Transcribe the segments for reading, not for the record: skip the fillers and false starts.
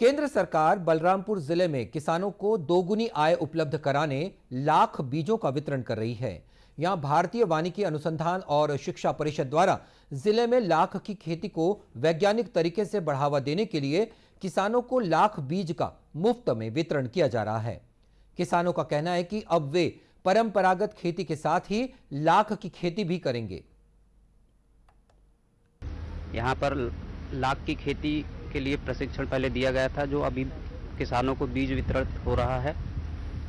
केंद्र सरकार बलरामपुर जिले में किसानों को दोगुनी आय उपलब्ध कराने लाख बीजों का वितरण कर रही है। यहां भारतीय वानिकी अनुसंधान और शिक्षा परिषद द्वारा जिले में लाख की खेती को वैज्ञानिक तरीके से बढ़ावा देने के लिए किसानों को लाख बीज का मुफ्त में वितरण किया जा रहा है। किसानों का कहना है कि अब वे परंपरागत खेती के साथ ही लाख की खेती भी करेंगे। यहाँ पर लाख की खेती के लिए प्रशिक्षण पहले दिया गया था, जो अभी किसानों को बीज वितरण हो रहा है,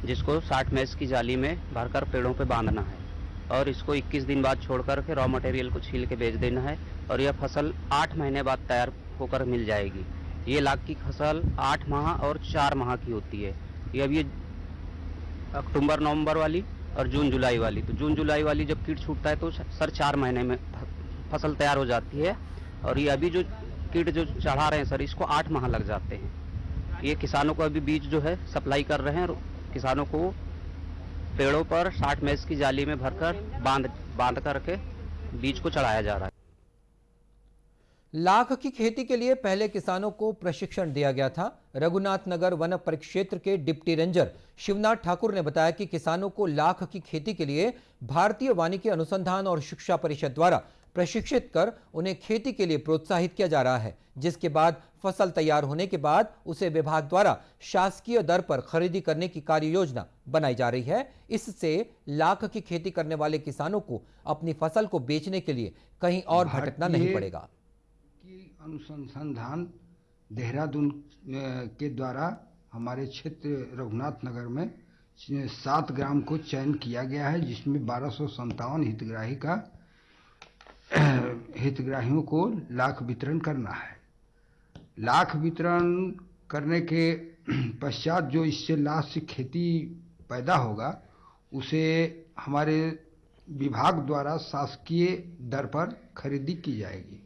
जिसको 60 मैस की जाली में भरकर पेड़ों पे बांधना है और इसको 21 दिन बाद छोड़कर के रॉ मटेरियल को छील के बेच देना है और यह फसल 8 महीने बाद तैयार होकर मिल जाएगी। ये लाख की फसल 8 माह और 4 माह की होती है। ये अभी अक्टूबर नवंबर वाली और जून जुलाई वाली, तो जून जुलाई वाली जब कीट छूटता है तो सर 4 महीने में फसल तैयार हो जाती है और ये अभी जो कीट जो चढ़ा रहे हैं सर, इसको 8 माह लग जाते हैं। ये किसानों को अभी बीज जो है सप्लाई कर रहे हैं और किसानों को पेड़ों पर 60 मैस की जाली में भरकर बांध करके बीज को चढ़ाया जा रहा है। लाख की खेती के लिए पहले किसानों को प्रशिक्षण दिया गया था। रघुनाथनगर वन परिक्षेत्र के डिप्टी रेंजर शिवनाथ ठाकुर ने बताया कि किसानों को लाख की खेती के लिए भारतीय वानिकी अनुसंधान और शिक्षा परिषद द्वारा प्रशिक्षित कर उन्हें खेती के लिए प्रोत्साहित किया जा रहा है, जिसके बाद फसल तैयार होने के बाद उसे विभाग द्वारा शासकीय दर पर खरीदी करने की कार्य योजना बनाई जा रही है। इससे लाख की खेती करने वाले किसानों को अपनी फसल को बेचने के लिए कहीं और भटकना नहीं पड़ेगा। अनुसंधान देहरादून के द्वारा हमारे क्षेत्र रघुनाथनगर में 7 ग्राम को चयन किया गया है, जिसमें 1257 हितग्राहियों को लाख वितरण करना है। लाख वितरण करने के पश्चात जो इससे लाख से खेती पैदा होगा उसे हमारे विभाग द्वारा शासकीय दर पर खरीदी की जाएगी।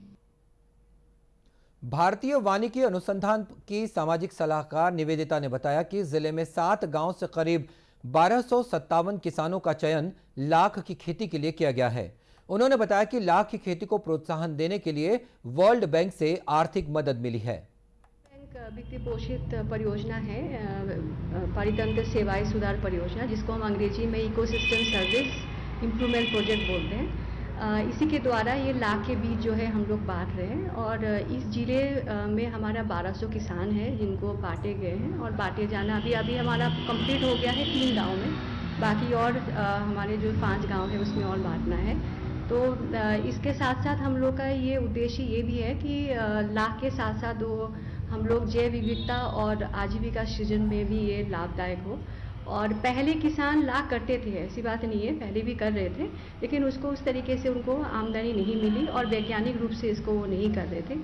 भारतीय वानिकी अनुसंधान की सामाजिक सलाहकार निवेदिता ने बताया कि जिले में 7 गांव से करीब 1257 किसानों का चयन लाख की खेती के लिए किया गया है। उन्होंने बताया कि लाख की खेती को प्रोत्साहन देने के लिए वर्ल्ड बैंक से आर्थिक मदद मिली है। बैंक वित्त पोषित परियोजना है, पारितंत्र सेवाएं सुधार परियोजना, जिसको हम अंग्रेजी में इकोसिस्टम सर्विस इम्प्रूवमेंट प्रोजेक्ट बोलते हैं। इसी के द्वारा ये लाख के बीज जो है हम लोग बांट रहे हैं और इस जिले में हमारा 1200 किसान हैं जिनको बांटे गए हैं और बांटे जाना अभी हमारा कंप्लीट हो गया है 3 गाँव में, बाकी और हमारे जो 5 गाँव है उसमें और बांटना है। तो इसके साथ साथ हम लोग का ये उद्देश्य ये भी है कि लाख के साथ साथ हम लोग जैव विविधता और आजीविका सृजन में भी ये लाभदायक हो। और पहले किसान लाख करते थे, ऐसी बात नहीं है, पहले भी कर रहे थे, लेकिन उसको उस तरीके से उनको आमदनी नहीं मिली और वैज्ञानिक रूप से इसको वो नहीं कर रहे थे।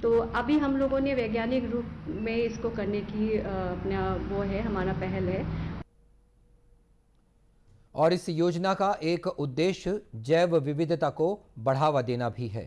तो अभी हम लोगों ने वैज्ञानिक रूप में इसको करने की अपना वो है, हमारा पहल है। और इस योजना का एक उद्देश्य जैव विविधता को बढ़ावा देना भी है।